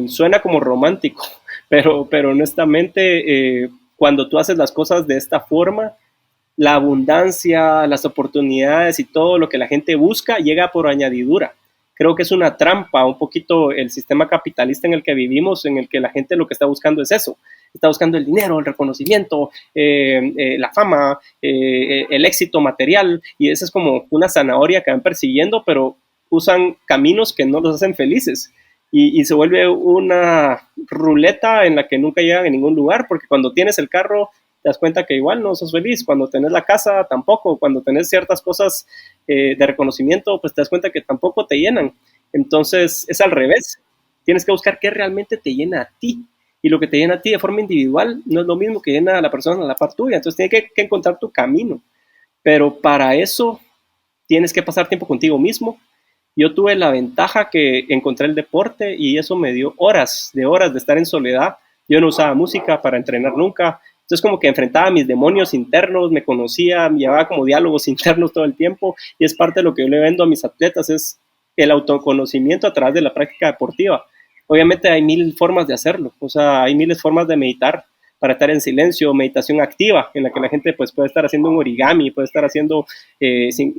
Suena como romántico, pero honestamente, cuando tú haces las cosas de esta forma, la abundancia, las oportunidades y todo lo que la gente busca llega por añadidura. Creo que es una trampa un poquito el sistema capitalista en el que vivimos, en el que la gente lo que está buscando es eso. Está buscando el dinero, el reconocimiento, la fama, el éxito material, y esa es como una zanahoria que van persiguiendo, pero usan caminos que no los hacen felices, y se vuelve una ruleta en la que nunca llegan a ningún lugar, porque cuando tienes el carro te das cuenta que igual no sos feliz, cuando tenés la casa tampoco, cuando tenés ciertas cosas de reconocimiento, pues te das cuenta que tampoco te llenan. Entonces es al revés, tienes que buscar qué realmente te llena a ti, y lo que te llena a ti de forma individual no es lo mismo que llena a la persona a la par tuya. Entonces tienes que encontrar tu camino, pero para eso tienes que pasar tiempo contigo mismo. Yo tuve la ventaja que encontré el deporte, y eso me dio horas de estar en soledad. Yo no usaba música para entrenar nunca, Entonces como que enfrentaba mis demonios internos, me conocía, me llevaba como diálogos internos todo el tiempo, y es parte de lo que yo le vendo a mis atletas, es el autoconocimiento a través de la práctica deportiva. Obviamente hay mil formas de hacerlo, o sea, hay miles de formas de meditar para estar en silencio, meditación activa, en la que la gente pues, puede estar haciendo un origami, puede estar haciendo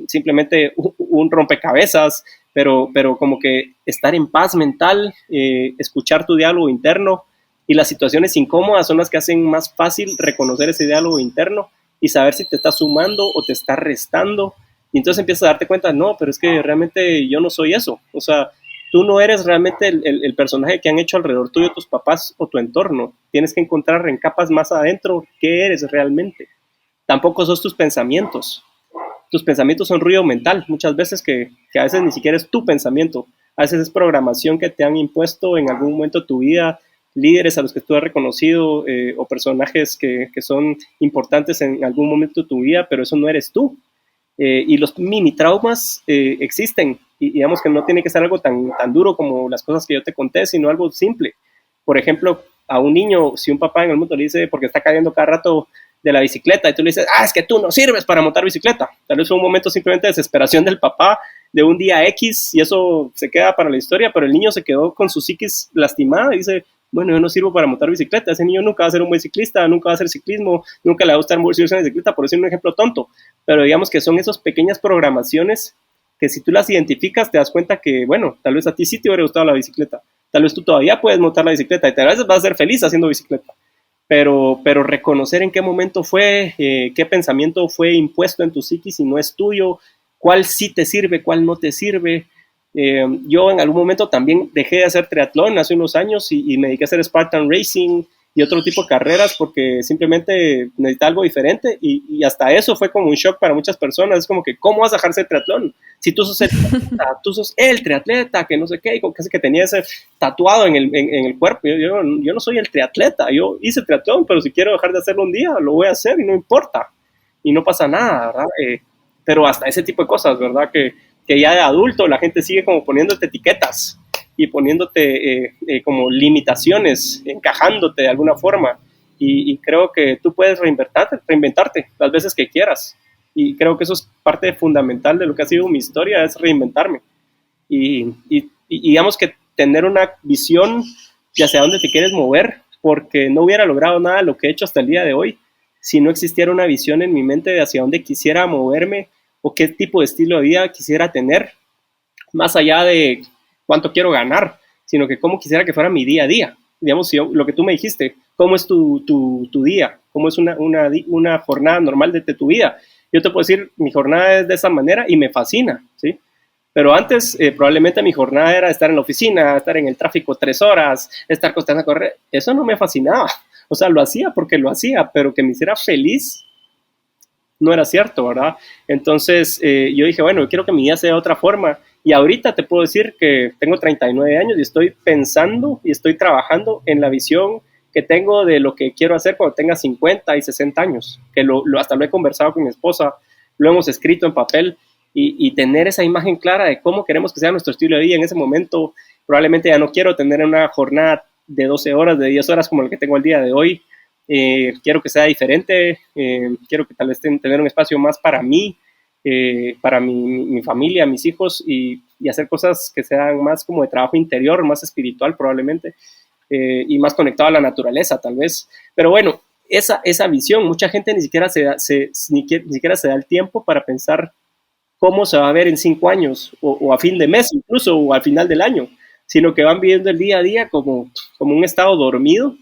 simplemente un rompecabezas, pero como que estar en paz mental, escuchar tu diálogo interno, y las situaciones incómodas son las que hacen más fácil reconocer ese diálogo interno y saber si te está sumando o te está restando, y entonces empiezas a darte cuenta, no, pero es que realmente yo no soy eso, o sea, tú no eres realmente el personaje que han hecho alrededor tuyo tus papás o tu entorno. Tienes que encontrar en capas más adentro qué eres realmente. Tampoco sos tus pensamientos. Tus pensamientos son ruido mental, muchas veces que a veces ni siquiera es tu pensamiento. A veces es programación que te han impuesto en algún momento de tu vida, líderes a los que tú has reconocido o personajes que son importantes en algún momento de tu vida, pero eso no eres tú. Y los mini traumas existen, y digamos que no tiene que ser algo tan duro como las cosas que yo te conté, sino algo simple. Por ejemplo, a un niño, si un papá en el mundo le dice, porque está cayendo cada rato de la bicicleta, y tú le dices, es que tú no sirves para montar bicicleta. Tal vez fue un momento simplemente de desesperación del papá de un día X, y eso se queda para la historia, pero el niño se quedó con su psiquis lastimada y dice, bueno, yo no sirvo para montar bicicleta, ese niño nunca va a ser un buen ciclista, nunca va a hacer ciclismo, nunca le va a gustar subirse en bicicleta, por eso es un ejemplo tonto, pero digamos que son esas pequeñas programaciones que si tú las identificas te das cuenta que, bueno, tal vez a ti sí te hubiera gustado la bicicleta, tal vez tú todavía puedes montar la bicicleta y tal vez vas a ser feliz haciendo bicicleta, pero reconocer en qué momento fue, qué pensamiento fue impuesto en tu psiquis y no es tuyo, cuál sí te sirve, cuál no te sirve. Yo en algún momento también dejé de hacer triatlón hace unos años y me dediqué a hacer Spartan Racing y otro tipo de carreras porque simplemente necesitaba algo diferente y hasta eso fue como un shock para muchas personas. Es como que, ¿cómo vas a dejarse el triatlón? Si tú sos el triatleta, tú sos el triatleta, que no sé qué, y casi que tenía ese tatuado en el cuerpo. Yo no soy el triatleta, yo hice triatlón, pero si quiero dejar de hacerlo un día, lo voy a hacer y no importa. Y no pasa nada, ¿verdad? Pero hasta ese tipo de cosas, ¿verdad? Que ya de adulto la gente sigue como poniéndote etiquetas y poniéndote como limitaciones, encajándote de alguna forma. Y creo que tú puedes reinventarte las veces que quieras. Y creo que eso es parte fundamental de lo que ha sido mi historia, es reinventarme. Y digamos que tener una visión de hacia dónde te quieres mover, porque no hubiera logrado nada de lo que he hecho hasta el día de hoy si no existiera una visión en mi mente de hacia dónde quisiera moverme o qué tipo de estilo de vida quisiera tener, más allá de cuánto quiero ganar, sino que cómo quisiera que fuera mi día a día. Digamos, si lo que tú me dijiste, ¿cómo es tu día? ¿Cómo es una jornada normal de tu vida? Yo te puedo decir, mi jornada es de esa manera y me fascina, ¿sí? Pero antes, probablemente mi jornada era estar en la oficina, estar en el tráfico 3 horas, estar acostado a correr. Eso no me fascinaba. O sea, lo hacía porque lo hacía, pero que me hiciera feliz no era cierto, ¿verdad? Entonces yo dije, bueno, yo quiero que mi vida sea de otra forma. Y ahorita te puedo decir que tengo 39 años y estoy pensando y estoy trabajando en la visión que tengo de lo que quiero hacer cuando tenga 50 y 60 años, que hasta lo he conversado con mi esposa, lo hemos escrito en papel y tener esa imagen clara de cómo queremos que sea nuestro estilo de vida en ese momento. Probablemente ya no quiero tener una jornada de 12 horas, de 10 horas como la que tengo el día de hoy. Quiero que sea diferente, quiero que tal vez tener un espacio más para mí, para mi familia, mis hijos y hacer cosas que sean más como de trabajo interior, más espiritual probablemente, y más conectado a la naturaleza tal vez. Pero bueno, esa visión, mucha gente ni siquiera se da el tiempo para pensar cómo se va a ver en 5 años o a fin de mes incluso o al final del año, sino que van viviendo el día a día como un estado dormido.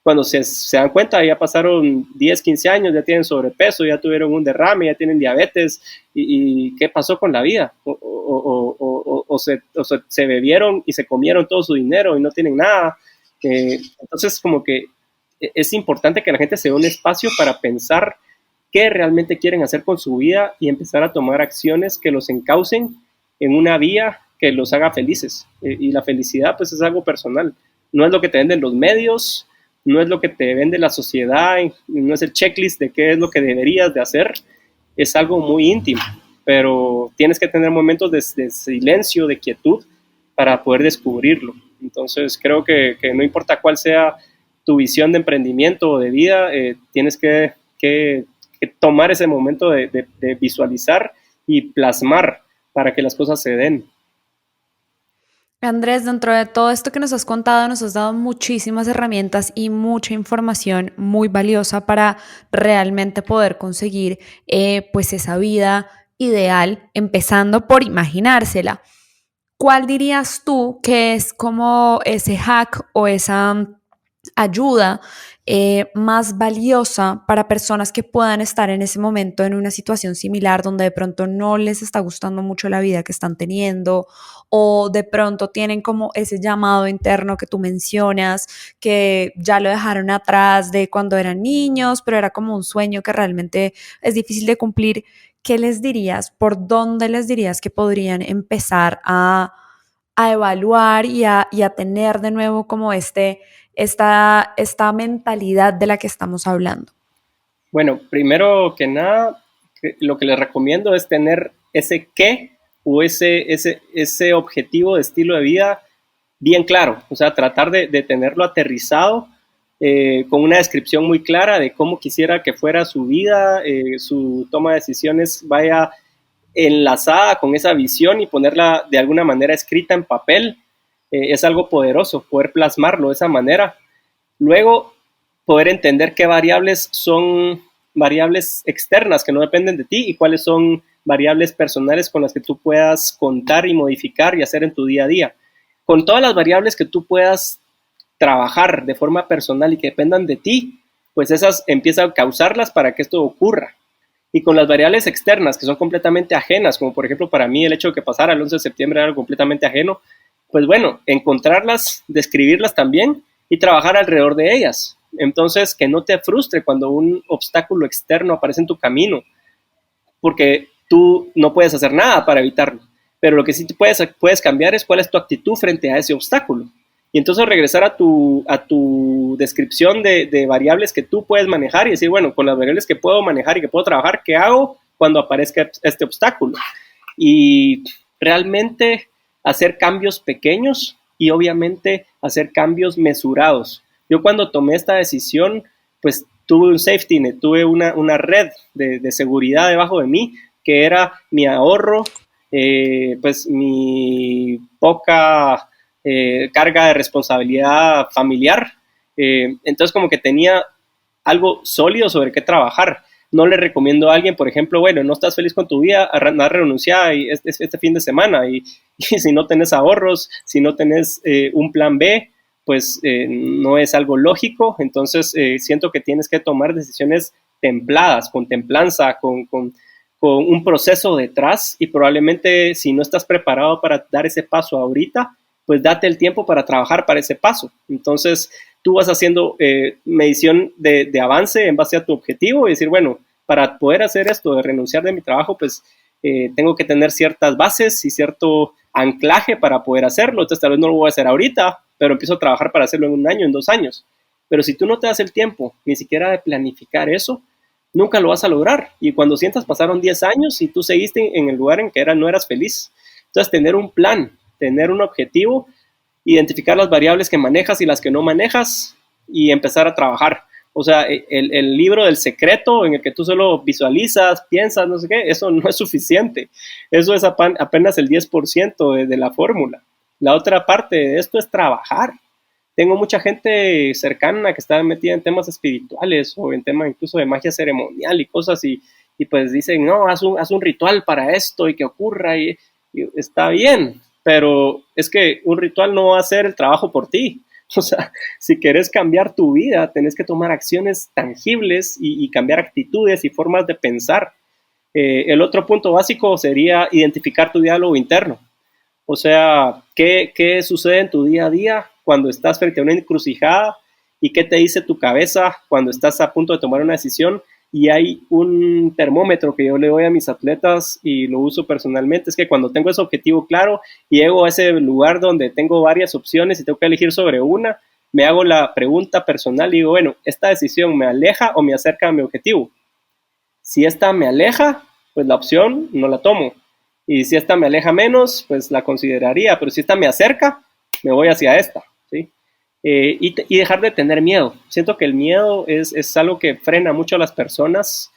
Cuando se dan cuenta, ya pasaron 10, 15 años, ya tienen sobrepeso, ya tuvieron un derrame, ya tienen diabetes, y ¿qué pasó con la vida? O se bebieron y se comieron todo su dinero y no tienen nada. Entonces, como que es importante que la gente se dé un espacio para pensar qué realmente quieren hacer con su vida y empezar a tomar acciones que los encaucen en una vía que los haga felices. Y la felicidad, pues, es algo personal. No es lo que te venden los medios, no es lo que te vende la sociedad, no es el checklist de qué es lo que deberías de hacer, es algo muy íntimo, pero tienes que tener momentos de silencio, de quietud, para poder descubrirlo. Entonces creo que no importa cuál sea tu visión de emprendimiento o de vida, tienes que tomar ese momento de visualizar y plasmar para que las cosas se den. Andrés, dentro de todo esto que nos has contado, nos has dado muchísimas herramientas y mucha información muy valiosa para realmente poder conseguir pues esa vida ideal, empezando por imaginársela. ¿Cuál dirías tú que es como ese hack o esa ayuda más valiosa para personas que puedan estar en ese momento en una situación similar donde de pronto no les está gustando mucho la vida que están teniendo o de pronto tienen como ese llamado interno que tú mencionas, que ya lo dejaron atrás de cuando eran niños, pero era como un sueño que realmente es difícil de cumplir? ¿Qué les dirías? ¿Por dónde les dirías que podrían empezar a evaluar y a tener de nuevo como esta mentalidad de la que estamos hablando? Bueno, primero que nada, lo que les recomiendo es tener ese qué o ese objetivo de estilo de vida bien claro, o sea, tratar de tenerlo aterrizado con una descripción muy clara de cómo quisiera que fuera su vida, su toma de decisiones vaya enlazada con esa visión y ponerla de alguna manera escrita en papel. Es algo poderoso poder plasmarlo de esa manera. Luego, poder entender qué variables son variables externas que no dependen de ti y cuáles son variables personales con las que tú puedas contar y modificar y hacer en tu día a día. Con todas las variables que tú puedas trabajar de forma personal y que dependan de ti, pues esas empieza a causarlas para que esto ocurra. Y con las variables externas que son completamente ajenas, como por ejemplo para mí el hecho de que pasara el 11 de septiembre era algo completamente ajeno, pues bueno, encontrarlas, describirlas también y trabajar alrededor de ellas. Entonces, que no te frustre cuando un obstáculo externo aparece en tu camino, porque tú no puedes hacer nada para evitarlo. Pero lo que sí puedes cambiar es cuál es tu actitud frente a ese obstáculo. Y entonces regresar a tu descripción de variables que tú puedes manejar y decir, bueno, con las variables que puedo manejar y que puedo trabajar, ¿qué hago cuando aparezca este obstáculo? Y realmente hacer cambios pequeños y obviamente hacer cambios mesurados. Yo cuando tomé esta decisión, pues tuve un safety net, tuve una red de seguridad debajo de mí, que era mi ahorro, pues mi poca carga de responsabilidad familiar. Entonces como que tenía algo sólido sobre qué trabajar. No le recomiendo a alguien, por ejemplo, bueno, no estás feliz con tu vida, anda renunciada este fin de semana y si no tenés ahorros, si no tenés un plan B, pues no es algo lógico. Entonces siento que tienes que tomar decisiones templadas, con templanza, con un proceso detrás y probablemente si no estás preparado para dar ese paso ahorita, pues date el tiempo para trabajar para ese paso. Entonces tú vas haciendo medición de avance en base a tu objetivo y decir, bueno, para poder hacer esto de renunciar de mi trabajo, pues tengo que tener ciertas bases y cierto anclaje para poder hacerlo. Entonces tal vez no lo voy a hacer ahorita, pero empiezo a trabajar para hacerlo en 1 año, en 2 años. Pero si tú no te das el tiempo ni siquiera de planificar eso, nunca lo vas a lograr. Y cuando sientas pasaron 10 años y tú seguiste en el lugar en que no eras feliz. Entonces tener un plan, tener un objetivo, identificar las variables que manejas y las que no manejas y empezar a trabajar. O sea, el libro del secreto en el que tú solo visualizas, piensas, no sé qué, eso no es suficiente. Eso es apenas el 10% de la fórmula. La otra parte de esto es trabajar. Tengo mucha gente cercana que está metida en temas espirituales o en temas incluso de magia ceremonial y cosas y pues dicen, no, haz un ritual para esto y que ocurra y está bien, pero es que un ritual no va a hacer el trabajo por ti. O sea, si querés cambiar tu vida, tenés que tomar acciones tangibles y cambiar actitudes y formas de pensar. El otro punto básico sería identificar tu diálogo interno. O sea, ¿qué sucede en tu día a día cuando estás frente a una encrucijada y qué te dice tu cabeza cuando estás a punto de tomar una decisión? Y hay un termómetro que yo le doy a mis atletas y lo uso personalmente, es que cuando tengo ese objetivo claro y llego a ese lugar donde tengo varias opciones y tengo que elegir sobre una, me hago la pregunta personal y digo, bueno, ¿esta decisión me aleja o me acerca a mi objetivo? Si esta me aleja, pues la opción no la tomo. Y si esta me aleja menos, pues la consideraría, pero si esta me acerca, me voy hacia esta, ¿sí? y dejar de tener miedo. Siento que el miedo es algo que frena mucho a las personas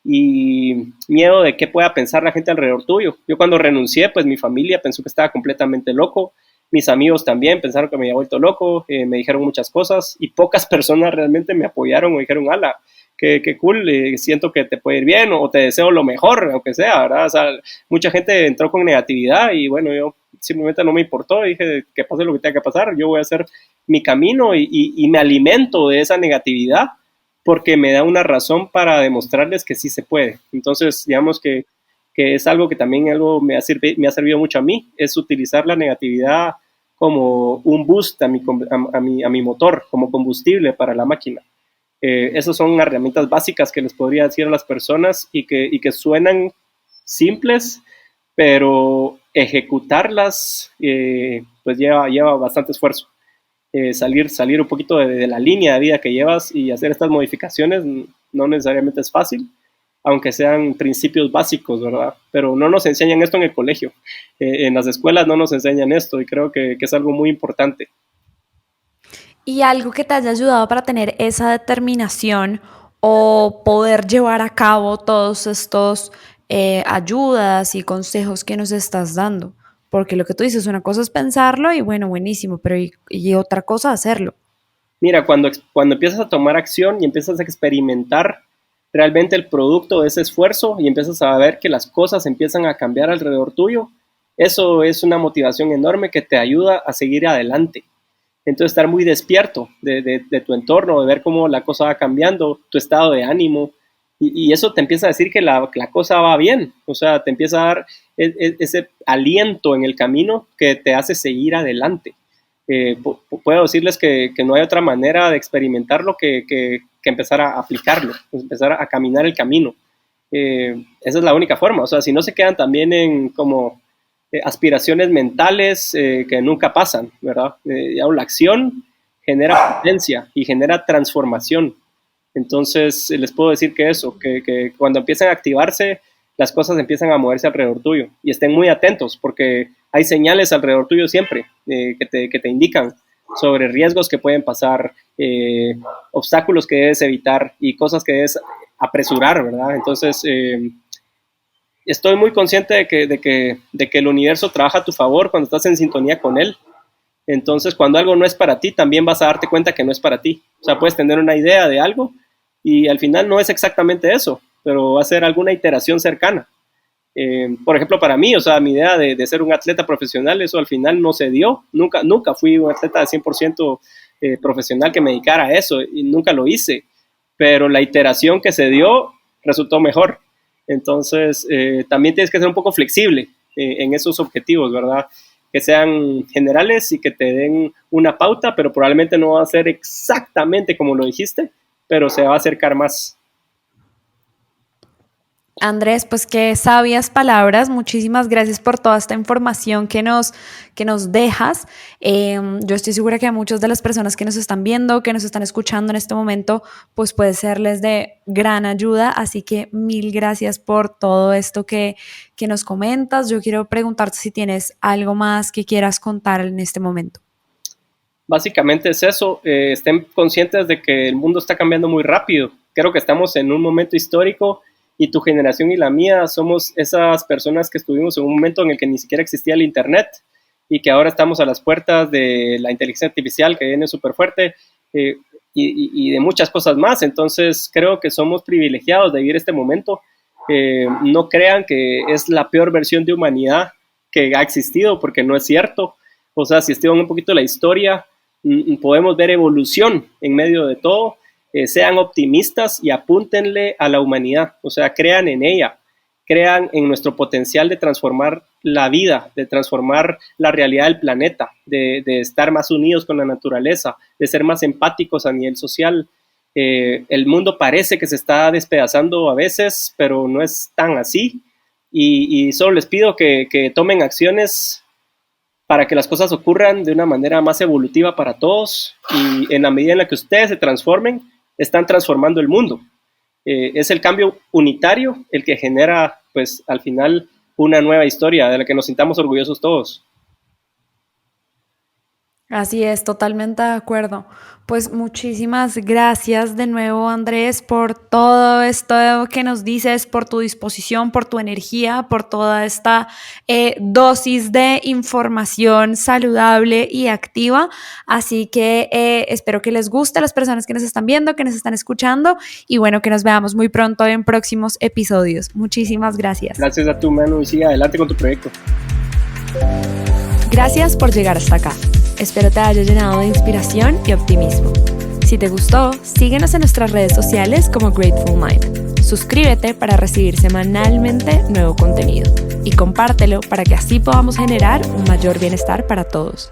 y miedo de qué pueda pensar la gente alrededor tuyo. Yo cuando renuncié, pues mi familia pensó que estaba completamente loco, mis amigos también pensaron que me había vuelto loco, me dijeron muchas cosas y pocas personas realmente me apoyaron o dijeron, ala, qué cool, siento que te puede ir bien o te deseo lo mejor, aunque sea, ¿verdad? O sea, mucha gente entró con negatividad y bueno, yo simplemente no me importó, dije que pase lo que tenga que pasar, yo voy a hacer mi camino y me alimento de esa negatividad porque me da una razón para demostrarles que sí se puede. Entonces, digamos que es algo que también algo me ha servido mucho a mí, es utilizar la negatividad como un boost a mi motor, como combustible para la máquina. Esas son herramientas básicas que les podría decir a las personas y que suenan simples, pero ejecutarlas pues lleva bastante esfuerzo. Salir un poquito de la línea de vida que llevas y hacer estas modificaciones no necesariamente es fácil, aunque sean principios básicos, ¿verdad? Pero no nos enseñan esto en el colegio, en las escuelas no nos enseñan esto y creo que es algo muy importante. Y algo que te haya ayudado para tener esa determinación o poder llevar a cabo todos estos ayudas y consejos que nos estás dando. Porque lo que tú dices, una cosa es pensarlo y bueno, buenísimo, pero y otra cosa hacerlo. Mira, cuando empiezas a tomar acción y empiezas a experimentar realmente el producto de ese esfuerzo y empiezas a ver que las cosas empiezan a cambiar alrededor tuyo, eso es una motivación enorme que te ayuda a seguir adelante. Entonces, estar muy despierto de tu entorno, de ver cómo la cosa va cambiando, tu estado de ánimo, y eso te empieza a decir que la cosa va bien, o sea, te empieza a dar ese aliento en el camino que te hace seguir adelante. Puedo decirles que no hay otra manera de experimentarlo que empezar a aplicarlo, empezar a caminar el camino. Esa es la única forma, o sea, si no se quedan también en como aspiraciones mentales que nunca pasan, ¿verdad? La acción genera potencia y genera transformación. Entonces, les puedo decir que eso, que cuando empiezan a activarse, las cosas empiezan a moverse alrededor tuyo. Y estén muy atentos, porque hay señales alrededor tuyo siempre que te indican sobre riesgos que pueden pasar, obstáculos que debes evitar y cosas que debes apresurar, ¿verdad? Entonces, estoy muy consciente de que el universo trabaja a tu favor cuando estás en sintonía con él. Entonces, cuando algo no es para ti, también vas a darte cuenta que no es para ti. O sea, puedes tener una idea de algo y al final no es exactamente eso, pero va a ser alguna iteración cercana. Por ejemplo, para mí, o sea, mi idea de ser un atleta profesional, eso al final no se dio. Nunca fui un atleta de 100% profesional que me dedicara a eso y nunca lo hice. Pero la iteración que se dio resultó mejor. Entonces, también tienes que ser un poco flexible en esos objetivos, ¿verdad? Que sean generales y que te den una pauta, pero probablemente no va a ser exactamente como lo dijiste, pero se va a acercar más. Andrés, pues qué sabias palabras. Muchísimas gracias por toda esta información que nos dejas. Yo estoy segura que a muchas de las personas que nos están viendo, que nos están escuchando en este momento, pues puede serles de gran ayuda. Así que mil gracias por todo esto que nos comentas. Yo quiero preguntarte si tienes algo más que quieras contar en este momento. Básicamente es eso, estén conscientes de que el mundo está cambiando muy rápido. Creo que estamos en un momento histórico y tu generación y la mía somos esas personas que estuvimos en un momento en el que ni siquiera existía el internet y que ahora estamos a las puertas de la inteligencia artificial que viene súper fuerte y de muchas cosas más. Entonces creo que somos privilegiados de vivir este momento. No crean que es la peor versión de humanidad que ha existido, porque no es cierto. O sea, si estudian un poquito la historia, podemos ver evolución en medio de todo. Sean optimistas y apúntenle a la humanidad, o sea, crean en ella, crean en nuestro potencial de transformar la vida, de transformar la realidad del planeta, de estar más unidos con la naturaleza, de ser más empáticos a nivel social. El mundo parece que se está despedazando a veces, pero no es tan así, y solo les pido que tomen acciones para que las cosas ocurran de una manera más evolutiva para todos, y en la medida en la que ustedes se transformen, están transformando el mundo. Es el cambio unitario el que genera, pues, al final una nueva historia de la que nos sintamos orgullosos todos. Así es, totalmente de acuerdo. Pues muchísimas gracias de nuevo, Andrés, por todo esto que nos dices, por tu disposición, por tu energía, por toda esta dosis de información saludable y activa. Así que espero que les guste a las personas que nos están viendo, que nos están escuchando y bueno, que nos veamos muy pronto en próximos episodios. Muchísimas gracias. Gracias a tu Manu y sigue adelante con tu proyecto. Gracias por llegar hasta acá. Espero te haya llenado de inspiración y optimismo. Si te gustó, síguenos en nuestras redes sociales como Grateful Mind. Suscríbete para recibir semanalmente nuevo contenido y compártelo para que así podamos generar un mayor bienestar para todos.